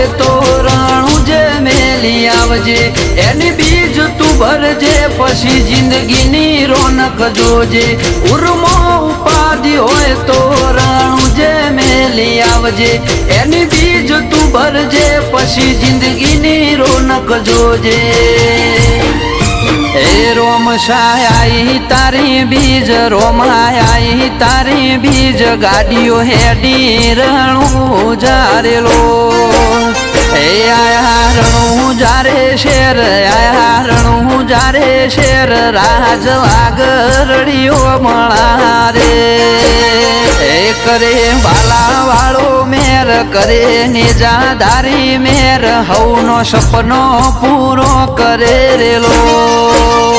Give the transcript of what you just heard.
હોય તો રાણું જે મેલી આવજે એની બીજ તું ભરજે પછી જિંદગીની રોનક જોજે ઉર્મો ઉપાધિ હોય તો રાણું જે મેલી આવજે એની બીજ તું ભરજે પછી જિંદગીની રોનક જોજે એ રોમ સાઈ તારી બીજ રોમાઈ તારી બીજ ગાડીઓ હેડી રણું જારેલો એ આયા રણું જારે શેર આયા રણું જારે શેર રાજ વાગરડીઓ મળા રે એ કરે બાલા વાળો મેર કરે નિજાધારી મેર હવનો સપનો પૂરો કરે રેલો